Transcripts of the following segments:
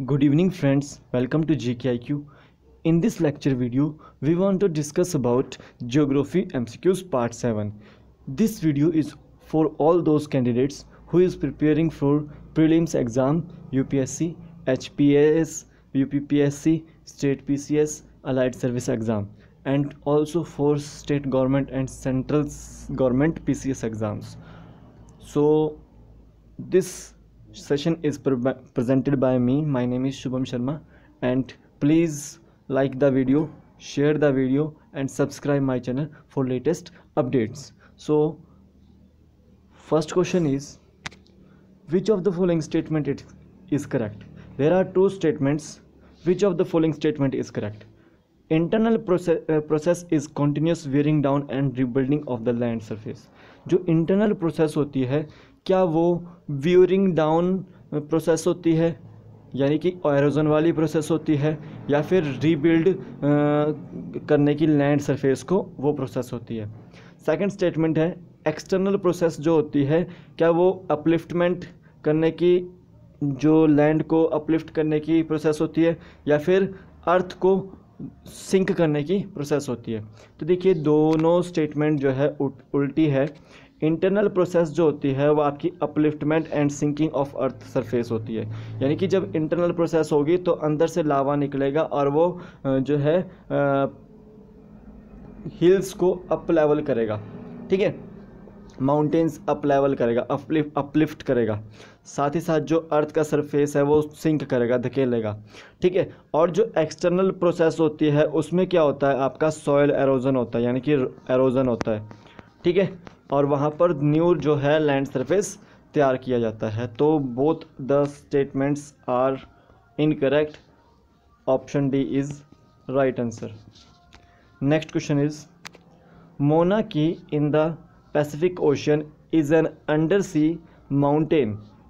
Good evening friends, welcome to GKIQ. In this lecture video, we want to discuss about Geography MCQs Part 7. This video is for all those candidates who is preparing for prelims exam, UPSC, HPAS, UPPSC, State PCS, Allied Service exam, and also for state government and central government PCS exams. So this session is presented by me. My name is Shubham Sharma, and please like the video, share the video, and subscribe my channel for latest updates. So first question is, which of the following statement is correct? There are two statements. Which of the following statement is correct? Internal process is continuous wearing down and rebuilding of the land surface. जो internal process होती है, क्या वो wearing down process होती है, यानी कि halogen वाली प्रोसेस होती है, या फिर रीबिल्ड करने की लैंड सरफेस को वो प्रोसेस होती है? सेकंड स्टेटमेंट है, एक्सटर्नल प्रोसेस जो होती है, क्या वो अपलिफ्टमेंट करने की, जो लैंड को अपलिफ्ट करने की प्रोसेस होती है, या फिर अर्थ को सिंक करने की प्रोसेस होती है? तो देखिए, दोनों स्टेटमेंट जो है उल्टी है. इंटरनल प्रोसेस जो होती है वो आपकी upliftment and sinking of earth surface होती है, यानी कि जब इंटरनल प्रोसेस होगी तो अंदर से लावा निकलेगा और वो जो है हिल्स को अप लेवल करेगा, ठीक है, माउंटेन्स अप लेवल करेगा, अपलिफ्ट करेगा. साथ ही साथ जो अर्थ का सरफेस है वो सिंक करेगा, धकेलेगा, ठीक है. और जो एक्सटर्नल प्रोसेस होती है उसमें क्या होता है, आपका सॉइल एरोजन होता है, यानी कि एरोजन होता है, ठीक है, और वहाँ पर न्यू जो है लैंड सरफेस तैयार किया जाता है. तो both the statements are incorrect. Option D is right answer. Next question is, Mauna Kea in the Pacific Ocean is an undersea mountain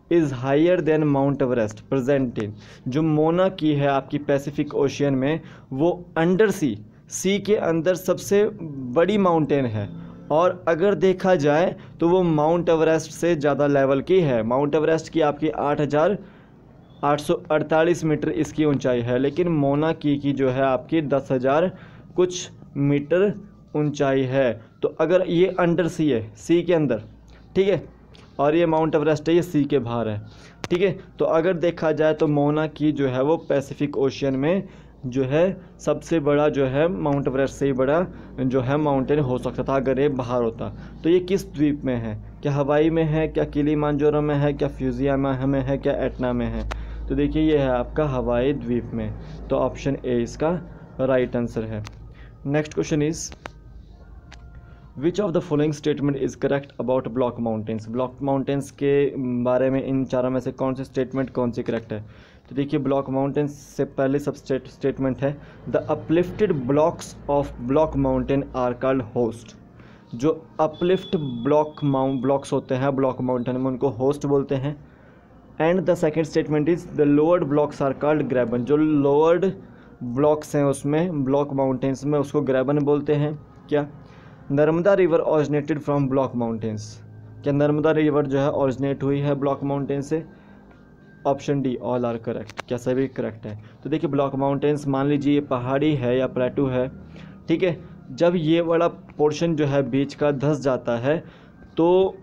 is higher than Mount Everest present in. जो मोना की है आपकी Pacific ocean में, वो under सी के अंदर सबसे बड़ी माउंटेन है, और अगर देखा जाए तो वो माउंट एवरेस्ट से ज़्यादा लेवल की है. माउंट एवरेस्ट की आपकी 8,848 मीटर इसकी ऊंचाई है, लेकिन मोना की जो है आपकी 10,000 कुछ मीटर ऊंचाई है. तो अगर ये अंडर सी है, सी के अंदर, ठीक है, और ये माउंट एवरेस्ट है, ये सी के बाहर है, ठीक है, तो अगर देखा जाए तो मोना की जो है वो पैसिफिक ओशियन में जो है सबसे बड़ा जो है माउंट एवरेस्ट से ही बड़ा जो है माउंटेन हो सकता था अगर ये बाहर होता. तो ये किस द्वीप में है? क्या हवाई में है, क्या किलिमांजारो में है, क्या फ्यूजियामा में है, क्या एटना में है? तो देखिए, ये है आपका हवाई द्वीप में. तो ऑप्शन ए इसका राइट आंसर है. Next question is, which of the following statement is correct about block mountains? Block mountains के बारे में इन चारों में से कौन से स्टेटमेंट कौन सी करेक्ट है? तो देखिए, ब्लॉक माउंटेन्स से पहले सब स्टेटमेंट है, the uplifted blocks of block mountain are called horst. जो अपलिफ्ट ब्लॉक्स होते हैं ब्लॉक माउंटेन में, उनको होस्ट बोलते हैं. And the second statement is the lowered blocks are called graben. जो लोअर्ड ब्लॉक्स हैं उसमें ब्लॉक माउंटेन्स में, उसको ग्रेबन बोलते हैं. क्या Narmada river originated from block mountains? क्या नर्मदा रिवर जो है ऑरिजिनेट हुई है ब्लॉक माउंटेन से? Option D all are correct. क्या सभी करेक्ट है? तो देखिए, ब्लॉक माउंटेन्स मान लीजिए ये पहाड़ी है या प्लेटू है, ठीक है, जब ये वाला पोर्शन जो है बीच का धंस जाता है तो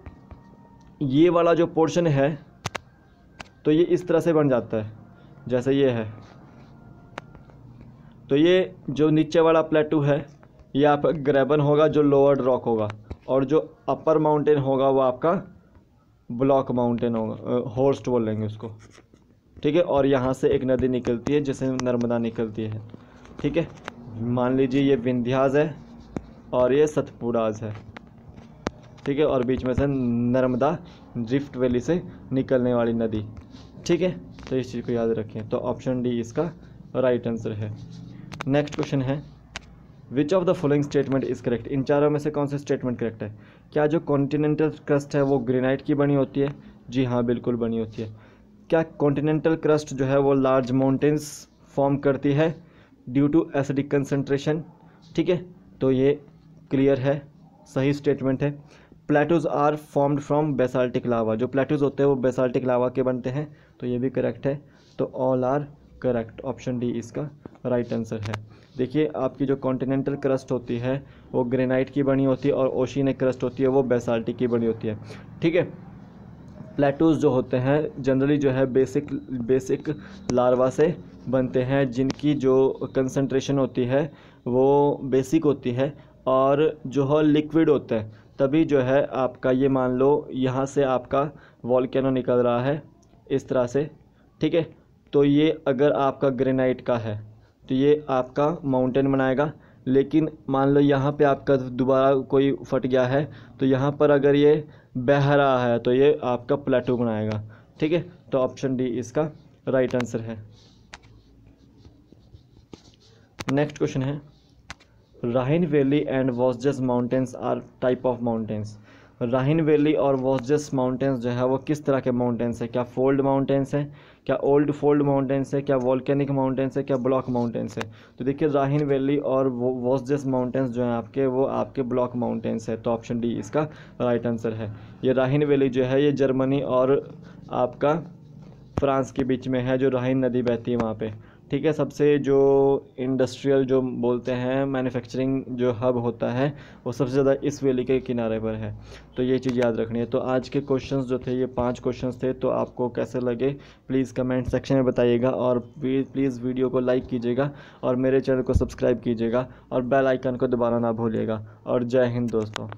ये वाला जो पोर्शन है तो ये इस तरह से बन जाता है जैसे ये है. तो ये जो नीचे वाला प्लेटू है ये आपका ग्रेबन होगा, जो लोअर रॉक होगा, और जो अपर माउंटेन होगा वो आपका ब्लॉक माउंटेन होगा, होस्ट बोलेंगे उसको, ठीक है. और यहाँ से एक नदी निकलती है जिसे नर्मदा निकलती है, ठीक है. मान लीजिए ये विंध्यास है और ये सतपुड़ाज है, ठीक है, और बीच में से नर्मदा रिफ्ट वैली से निकलने वाली नदी, ठीक है. तो इस चीज़ को याद रखें. तो ऑप्शन डी इसका राइट आंसर है. नेक्स्ट क्वेश्चन है, which of the following statement is correct? इन चारों में से कौन सा स्टेटमेंट करेक्ट है? क्या जो कॉन्टिनेंटल क्रस्ट है वो ग्रेनाइट की बनी होती है? जी हाँ, बिल्कुल बनी होती है. क्या कॉन्टिनेंटल क्रस्ट जो है वो लार्ज माउंटेन्स फॉर्म करती है ड्यू टू एसिडिक कंसनट्रेशन? ठीक है, तो ये क्लियर है, सही स्टेटमेंट है. Plateaus are formed from basaltic lava. जो प्लेटूज होते हैं वो बेसाल्टिक लावा के बनते हैं, तो ये भी करेक्ट है. तो all are correct, option D इसका राइट आंसर है। देखिए आपकी जो कॉन्टिनेंटल क्रस्ट होती है वो ग्रेनाइट की बनी होती है और ओशियनिक क्रस्ट होती है वो बेसाल्टिक की बनी होती है। ठीक है, प्लेटूज जो होते हैं जनरली जो है बेसिक लार्वा से बनते हैं, जिनकी जो कंसंट्रेशन होती है वो बेसिक होती है और जो है लिक्विड होता है। तभी जो है आपका ये मान लो यहाँ से आपका वॉल्केनो निकल रहा है इस तरह से। ठीक है, तो ये अगर आपका ग्रेनाइट का है तो ये आपका माउंटेन बनाएगा, लेकिन मान लो यहाँ पे आपका दोबारा कोई फट गया है तो यहाँ पर अगर ये बह रहा है तो ये आपका प्लेटू बनाएगा। ठीक है, तो ऑप्शन डी इसका राइट आंसर है। नेक्स्ट क्वेश्चन है, Rhine valley and Vosges mountains are type of mountains. Rhine valley और वॉसजस माउंटेन्स जो है वो किस तरह के माउंटेन्स है? क्या फोल्ड माउंटेन्स हैं, क्या ओल्ड फोल्ड माउंटेन्स है, क्या वॉल्केनिक माउंटेन्स है, क्या ब्लॉक माउंटेन्स है? तो देखिए राहिन वैली और वॉसजस माउंटेन्स जो हैं आपके वो आपके ब्लॉक माउंटेन्स है, तो ऑप्शन डी इसका राइट आंसर है। ये राहिन वैली जो है ये जर्मनी और आपका फ्रांस के बीच में है, जो राहिन नदी बहती है वहाँ पे। ठीक है, सबसे जो इंडस्ट्रियल जो बोलते हैं मैन्युफैक्चरिंग जो हब होता है वो सबसे ज़्यादा इस वैली के किनारे पर है, तो ये चीज़ याद रखनी है। तो आज के क्वेश्चंस जो थे ये 5 क्वेश्चंस थे, तो आपको कैसे लगे प्लीज़ कमेंट सेक्शन में बताइएगा और प्लीज़ वीडियो को लाइक कीजिएगा और मेरे चैनल को सब्सक्राइब कीजिएगा और बेल आइकन को दबाना ना भूलिएगा। और जय हिंद दोस्तों।